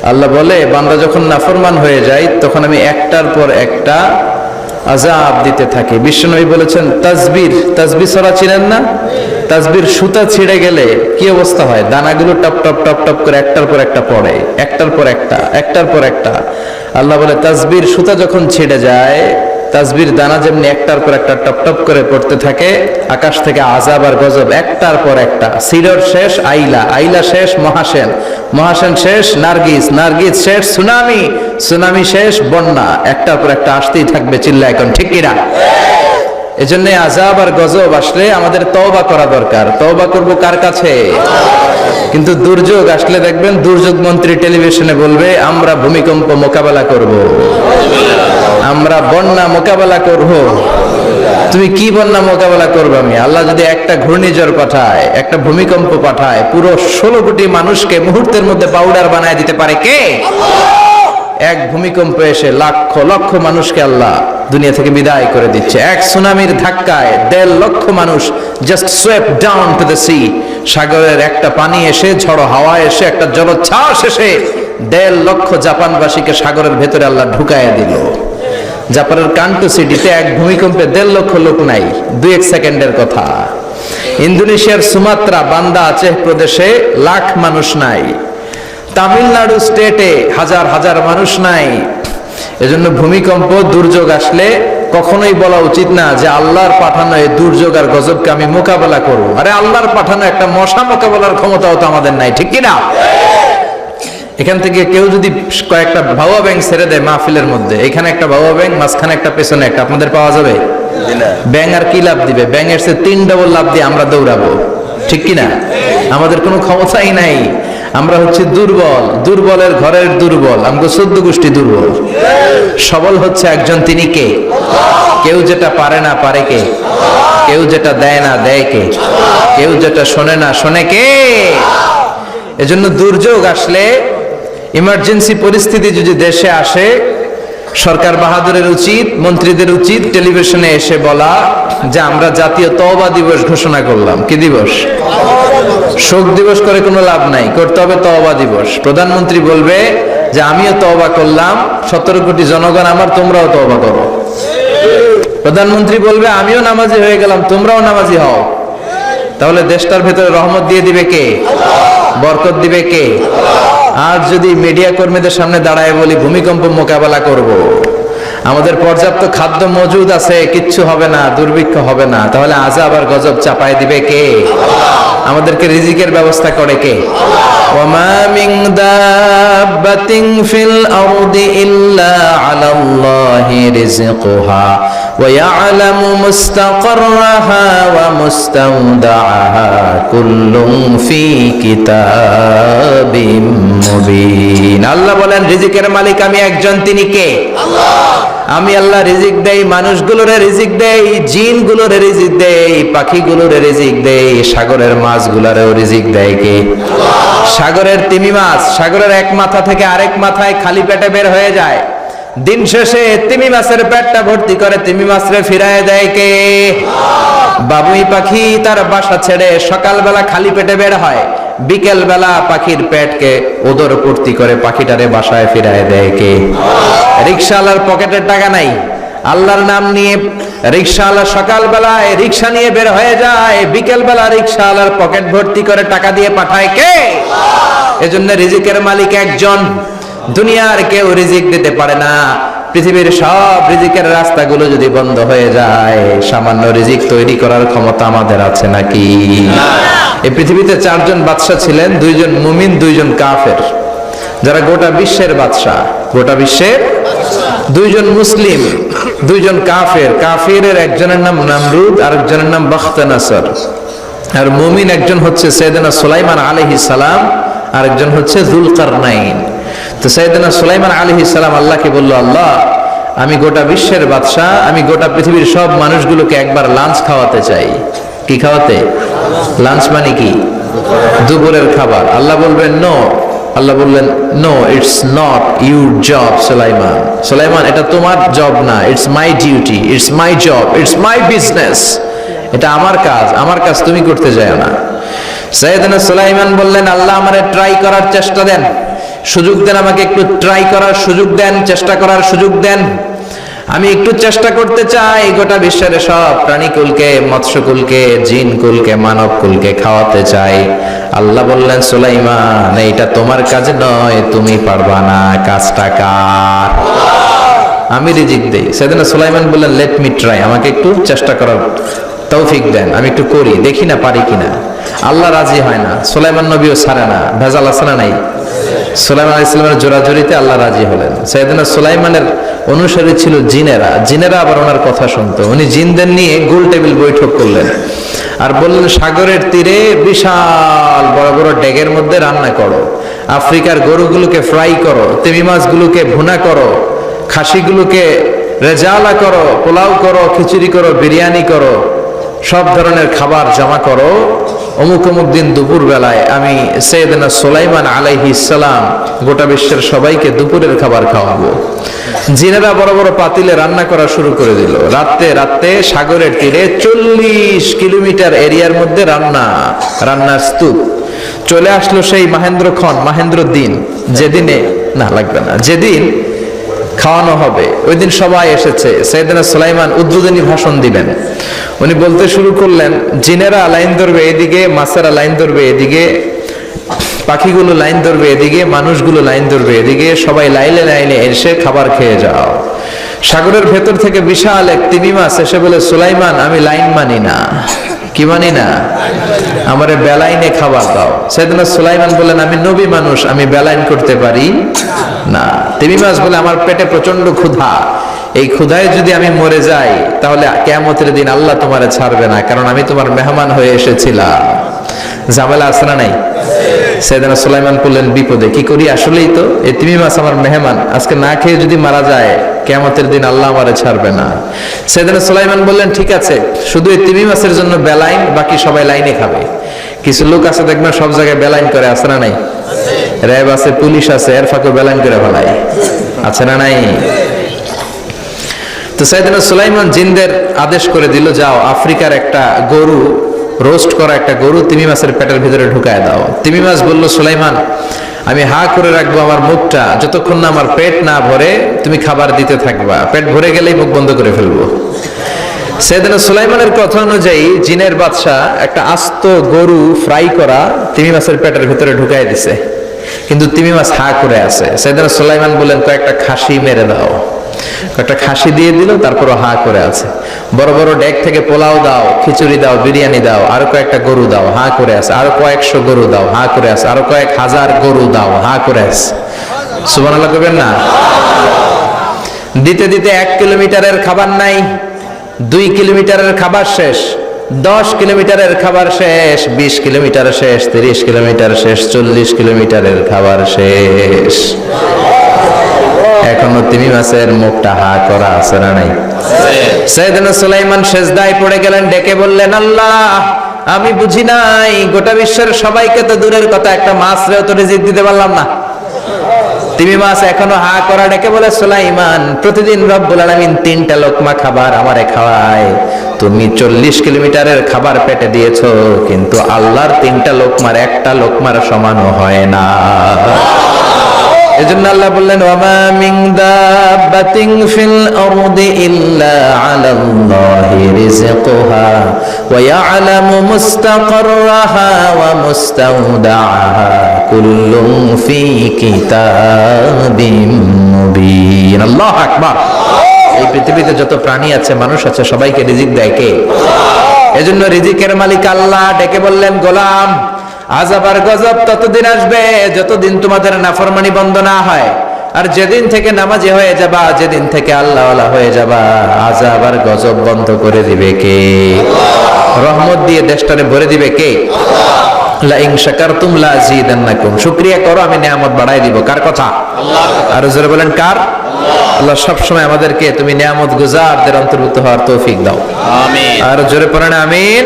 আল্লাহ বলে, বান্দা যখন নাফরমান হয়ে যায় তখন আমি একটার পর একটা আযাব দিতে থাকি। বিশ্বনবী বলেছেন, তাসবিহ ছড়া চিনেন না? তাসবির সুতা ছিঁড়ে গেলে কি অবস্থা হয়? দানাগুলো টপ টপ টপ টপ করে একটার পর একটা পড়ে, একটার পর একটা, একটার পর একটা। আল্লাহ বলে, তাসবির সুতা যখন ছিঁড়ে যায়, তাসবির দানা যেমনি একটার পর একটা টপ টপ করে পড়তে থাকে, আকাশ থেকে আযাব আর গজব একটার পর একটা। সিরর শেষ আইলা, আইলা শেষ মহাসেন, মহাসেন শেষ নার্গিস, নার্গিস শেষ সুনামি, সুনামি শেষ বন্যা, একটার পর একটা আসতেই থাকবে। চিল্লা এখন ঠিক কিনা? এজন্য আযাব আর গজব আসলে আমাদের তওবা করা দরকার। তওবা করব কার কাছে? কিন্তু দুর্যোগ আসলে দেখবেন দুর্যোগ মন্ত্রী টেলিভিশনে বলবে, আমরা ভূমিকম্প মোকাবেলা করব, আমরা বন্যা মোকাবেলা করব। তুমি কি বন্যা মোকাবেলা করবে? আমি আল্লাহ যদি একটা ঘূর্ণিঝড় পাঠায়, একটা ভূমিকম্প পাঠায়, পুরো 16 কোটি মানুষকে মুহূর্তের মধ্যে পাউডার বানায় দিতে পারে কে? এক ভূমিকম্প এসে লক্ষ লক্ষ মানুষকে আল্লাহ দুনিয়া থেকে বিদায় করে দিচ্ছে। এক সুনামির ধাক্কায় 1.5 লক্ষ মানুষ just সোয়েপ down to the sea. সাগরের একটা পানি এসে, ঝড়ো হাওয়া এসে, একটা জলোচ্ছ্বাস এসে 1.5 লক্ষ জাপানবাসীকে সাগরের ভেতরে আল্লাহ ঢুকাইয়া দিল। জাপানের কান্টু সিটিতে এক ভূমিকম্পে 1.5 লক্ষ লোক নাই, 2-1 সেকেন্ডের কথা। ইন্দোনেশিয়ার সুমাত্রা, বান্দা আচেহ প্রদেশে লাখ মানুষ নাই। তামিলনাড়ু স্টেটে হাজার হাজার মানুষ নাই। এজন্য ভূমিকম্প দুর্যোগ আসলে কখনোই বলা উচিত না যে আল্লাহর পাঠানো এই দুর্যোগ আর গজবকে আমি মোকাবেলা করব। আরে আল্লাহর পাঠানো একটা মশা মোকাবেলার ক্ষমতাও তো আমাদের নাই, ঠিক কিনা? এখান থেকে কেউ যদি কয়েকটা ভাওয়া ব্যাংক ছেড়ে দেয় মাহফিলের মধ্যে, এখানে একটা ভাওয়া ব্যাংক, মাঝখানে একটা, পেছনে একটা, আপনাদের পাওয়া যাবে? ব্যাংক আর কি লাভ দিবে? ব্যাংকের চেয়ে 3 ডবল লাভ দিয়ে আমরা দৌড়াবো, ঠিক কিনা? আমাদের কোনো ক্ষমতাই নাই। আমরা হচ্ছে দুর্বল, দুর্বলের ঘরের দুর্বল। আমাকে 14 গোষ্ঠী দুর্বল। সবল হচ্ছে একজন, তিনি কে? কেউ যেটা পারে না পারে কে? কেউ যেটা দেয় না দেয় কে? কেউ যেটা শোনে না শোনে কে? এজন্য দুর্যোগ আসলে, ইমার্জেন্সি পরিস্থিতি যদি দেশে আসে, সরকার বাহাদুরের উচিত, মন্ত্রীদের উচিত টেলিভিশনে এসে বলা যে আমরা জাতীয় তওবা দিবস ঘোষণা করলাম। কি দিবস? শোক দিবস করে কোনো লাভ নাই, করতে হবে তওবা দিবস। প্রধানমন্ত্রী বলবে যে আমিও তওবা করলাম, 17 কোটি জনগণ আমার, তোমরাও তওবা করো। প্রধানমন্ত্রী বলবে আমিও নামাজি হয়ে গেলাম, তোমরাও নামাজি হও। তাহলে দেশটার ভেতরে রহমত দিয়ে দিবে কে? বরকত দিবে কে? আর যদি মিডিয়া কর্মীদের সামনে দাঁড়ায় বলি ভূমিকম্প মোকাবেলা করব, আমাদের পর্যাপ্ত খাদ্য মজুদ আছে, কিচ্ছু হবে না, দুর্ভিক্ষ হবে না, তাহলে আযাব আর গজব চাপায় দিবে কে? আমাদেরকে রিজিকের ব্যবস্থা করে কে? ওয়ামা মিন দাব্বাতিন ফিল আরদি ইল্লা আলাল্লাহি রিজকুহা ওয়া ইয়ালামু মুস্তাকাররাহা ওয়া মুস্তাওদাআহা কুল্লুন ফি কিতাবিম মুবিন। আল্লাহ বলেন, রিজিকের মালিক আমি একজন, তিনি কে? আল্লাহ। আমি আল্লাহ রিজিক দেই, মানুষগুলোরে রিজিক দেই, জিনগুলোরে রিজিক দেই, পাখিগুলোরে রিজিক দেই, সাগরের মাছগুলোরেও রিজিক দেয় কে? সাগরের তিমি মাছ সাগরের এক মাথা থেকে আরেক মাথায় খালি পেটে বের হয়ে যায়, দিন শেষে তিমি মাছের পেটটা ভর্তি করে তিমি মাছরে ফিরায় দেয় কে? বাবুই পাখি তার বাসা ছেড়ে সকালবেলা খালি পেটে বের হয়, বিকেল বেলা পাখির পেটকে ওদর পূর্তি করে পাখিটারে বাসায় ফিরায় দেয় কে? রিকশাওয়ালার পকেটের টাকা নাই, আল্লাহর নাম নিয়ে রিকশাওয়ালা সকালবেলায় রিকশা নিয়ে বের হয়ে যায়, বিকেল বেলা রিকশাওয়ালার পকেট ভর্তি করে টাকা দিয়ে পাঠায় কে? এজন্য রিজিকের মালিক একজন, দুনিয়ার কেউ রিজিক দিতে পারে না। পৃথিবীর সব রিজিকের রাস্তাগুলো যদি বন্ধ হয়ে যায়, সামান্য রিজিক তৈরি করার ক্ষমতা আমাদের আছে নাকি? এই পৃথিবীতে 4 জন বাদশা ছিলেন, 2 জন মুমিন, 2 জন কাফের, যারা গোটা বিশ্বের বাদশা। গোটা বিশ্বের 2 জন মুসলিম, 2 জন কাফের। কাফিরের একজনের নাম নামরুদ, আরেকজনের নাম বখতানাসর। আর মুমিন একজন হচ্ছে সাইয়েদনা সুলাইমান আলাইহিস সালাম, আরেকজন হচ্ছে যুলকারনাইন। তো সাইয়েদনা সুলাইমান আলাইহিস সালাম আল্লাহকে বলল, আল্লাহ আমি গোটা বিশ্বের বাদশা, আমি গোটা পৃথিবীর সব মানুষগুলোকে একবার লাঞ্চ খাওয়াতে চাই। কি খাওয়াতে? লাঞ্চ মানে কি? দুপুরের খাবার। আল্লাহ বলবেন নো। আল্লাহ বললেন, no, it's not your job Sulaiman. Sulaiman, এটা তোমার জব না, it's my duty, it's my job, it's my business. এটা আমার কাজ, আমার কাজ তুমি করতে যাও না। সাইয়েদনা সুলাইমান বললেন, আল্লাহ আমারে ট্রাই করার চেষ্টা দেন, সুযোগ দেন, আমাকে একটু ট্রাই করার সুযোগ দেন, চেষ্টা করার সুযোগ দেন। আমি একটু চেষ্টা করতে চাই গোটা বিশ্বের সব প্রাণীকুলকে, মৎস্যকুলকে, জিনকুলকে, মানবকুলকে খাওয়াতে চাই। আল্লাহ বললেন, সুলাইমান এইটা তোমার কাজ নয়, তুমি পারবা না, কাজটা কার? আমি রিজিক দেই। সেদিনা সুলাইমান বললেন, লেট মি ট্রাই, আমাকে একটু চেষ্টা করার তৌফিক দেন, আমি একটু করি, দেখি না পারি কিনা। আল্লাহ রাজি হয় না, সুলাইমান নবীও ছাড়ে না, ভেজাল আছে না নাই? সুলাইমান আলাইহিস সালামের জোরাজুরিতে আল্লাহ রাজি হলেন। সাইয়েদনা সুলাইমানের অনুসারী ছিল জিনেরা, জিনেরা আবার ওনার কথা শুনতো। উনি জিনদের নিয়ে গোল টেবিল বৈঠক করলেন আর বললেন, সাগরের তীরে বিশাল বড় বড় ডেগের মধ্যে রান্না করো, আফ্রিকার গরুগুলোকে ফ্রাই করো, তিমি মাছগুলোকে ভুনা করো, খাসিগুলোকে রেজালা করো, পোলাও করো, খিচুড়ি করো, বিরিয়ানি করো, সব ধরনের খাবার জমা করো। অমুক অমুক দিন দুপুর বেলায় আমি সাইয়েদনা সুলাইমান আলাইহিস সালাম গোটা বিশ্বের সবাইকে দুপুরের খাবার খাওয়াবো। জিনেরা বড় বড় পাতিলে রান্না করা শুরু করে দিল। রাতে রাতে সাগরের তীরে 40 কিলোমিটার এরিয়ার মধ্যে রান্নার স্তূপ। চলে আসলো সেই মাহেন্দ্র দিন, যেদিনে না লাগবে না, যেদিন খাওয়ানো হবে ওই দিন সবাই এসেছে। সাইয়েদনা সুলাইমান উদ্বোধনী ভাষণ দিবেন। উনি বলতে শুরু করলেন, জিনেরা লাইন ধরবে এদিকে, মাছেরা লাইন ধরবে এদিকে, পাখিগুলো লাইন ধরবে এদিকে, মানুষগুলো লাইন ধরবে এদিকে, সবাই লাইনে লাইনে এসে খাবার খেয়ে যাও। সাগরের ভেতর থেকে বিশাল এক তিমি মাছ এসে বলে, সুলাইমান আমি লাইন মানি না। কি মানি না? আমারে বেলাইনে খাবার দাও। সাইয়েদনা সুলাইমান বলেন, আমি নবী মানুষ, আমি বেলাইন করতে পারি না। তিমি মাছ বলে, আমার পেটে প্রচন্ড ক্ষুধা, এই ক্ষুধায় যদি আমি মরে যাই তাহলে কিয়ামতের দিন আল্লাহ তোমারে ছাড়বে না, কারণ আমি তোমার মেহমান হয়ে এসেছিলাম। ঝামেলা আছে না নাই? সাইয়েদনা সুলাইমান বললেন, বিপদে কি করি? আসলেই তো এই তিমি মাছ আমার মেহমান, আজকে না খেয়ে যদি মারা যায় কিয়ামতের দিন আল্লাহ আমারে ছাড়বে না। সাইয়েদনা সুলাইমান বললেন, ঠিক আছে, শুধু এই তিমি মাছের জন্য বেলাইন, বাকি সবাই লাইনে খাবে। কিছু লোক আছে দেখবেন সব জায়গায় বেলাইন করে, আছে না নাই? র্যাব আছে, পুলিশ আছে, এর ফাঁকে বেলাইন করে ফেলায়, আছে না নাই? তো সাইয়েদনা সুলাইমান জিনদের আদেশ করে দিল, যাও আফ্রিকার একটা গরু, রোস্ট করা একটা গরু তিমি মাছের পেটের ভিতরে ঢুকায় দাও। তিমি মাছ বলল, সুলাইমান আমি হা করে রাখবো আমার মুখটা, যতক্ষণ না আমার পেট না ভরে তুমি খাবার দিতে থাকবা, পেট ভরে গেলেই মুখ বন্ধ করে ফেলবো। সাইয়েদনা সুলাইমানের কথা অনুযায়ী জিনের বাদশা একটা আস্ত গরু ফ্রাই করা তিমি মাছের পেটের ভিতরে ঢুকায় দিছে, কিন্তু তিমি মাছ হা করে আছে। সাইয়েদনা সুলাইমান বললেন, কয়েকটা খাসি মেরে দাও। কয়েকটা খাসি দিয়ে দিল, তারপরও হা করে আছে। বড় বড় ডেক থেকে পোলাও দাও, খিচুড়ি দাও, বিরিয়ানি দাও, আরো কয়েকটা গরু দাও, হা করে আছে। আরো কয়েকশো গরু দাও, হা করে আছে। আরো কয়েক হাজার গরু দাও, হা করে আছে। সুবহানাল্লাহ কইবেন না? দিতে দিতে 1 কিলোমিটারের খাবার নাই, 2 কিলোমিটারের খাবার শেষ, 10 কিলোমিটারের খাবার শেষ, 20 কিলোমিটার শেষ, 30 কিলোমিটার শেষ, 40 কিলোমিটারের খাবার শেষ। এখনো তিমি মাছের মুখটা হা করা আছে না নাই? সাইয়েদনা সুলাইমান সেজদায় পড়ে গেলেন, ডেকে বললেন, আল্লাহ আমি বুঝি নাই, গোটা বিশ্বের সবাইকে তো দূরের কথা, একটা মাছরেও তো রিজিক দিতে পারলাম না। তিমি মাছ এখনো হা করা, ডেকে বলে, সুলাইমান প্রতিদিন রব্বুল আলামিন 3টা লোকমা খাবার আমারে খাওয়ায়, তুমি 40 কিলোমিটারের খাবার পেটে দিয়েছো, কিন্তু আল্লাহর 3টা লোকমার একটা লোকমার সমানও হয় না। এজন্য আল্লাহ বললেন, ওয়ামা মিন দাব্বাতিন ফিল আরদি ইল্লা আলাল্লাহি রিজকুহা ওয়া ইয়ালামু মুস্তাকাররাহা ওয়া মুস্তাওদাআহা কুল্লুন ফি কিতাবিম মুবিন। আল্লাহু আকবার। এই পৃথিবীতে যত প্রাণী আছে, মানুষ আছে, সবাইকে রিজিক দেয় কে? এজন্য রিজিকের মালিক আল্লাহ। ডেকে বললেন, গোলাম আযাব আর গজব ততদিন আসবে যতদিন তোমাদের নাফরমানি বন্ধ না হয়, আর যেদিন থেকে নামাজি হয়ে যাবা, যেদিন থেকে আল্লাহওয়ালা হয়ে যাবা, আযাব আর গজব বন্ধ করে দিবে কে? রহমত দিয়ে দেশটারে ভরে দিবে কে? লা ইন শাকারতুম লা আযীদান্নাকুম। শুকরিয়া করো, আমি নিয়ামত বাড়াই দিব। কার কথা? আল্লাহ। আর জোরে বলেন, কার? আল্লাহ সব সময় আমাদেরকে তুমি নিয়ামত গুজারদের অন্তর্ভুক্ত হওয়ার তৌফিক দাও। আমিন। আর জোরে পড়েন আমিন।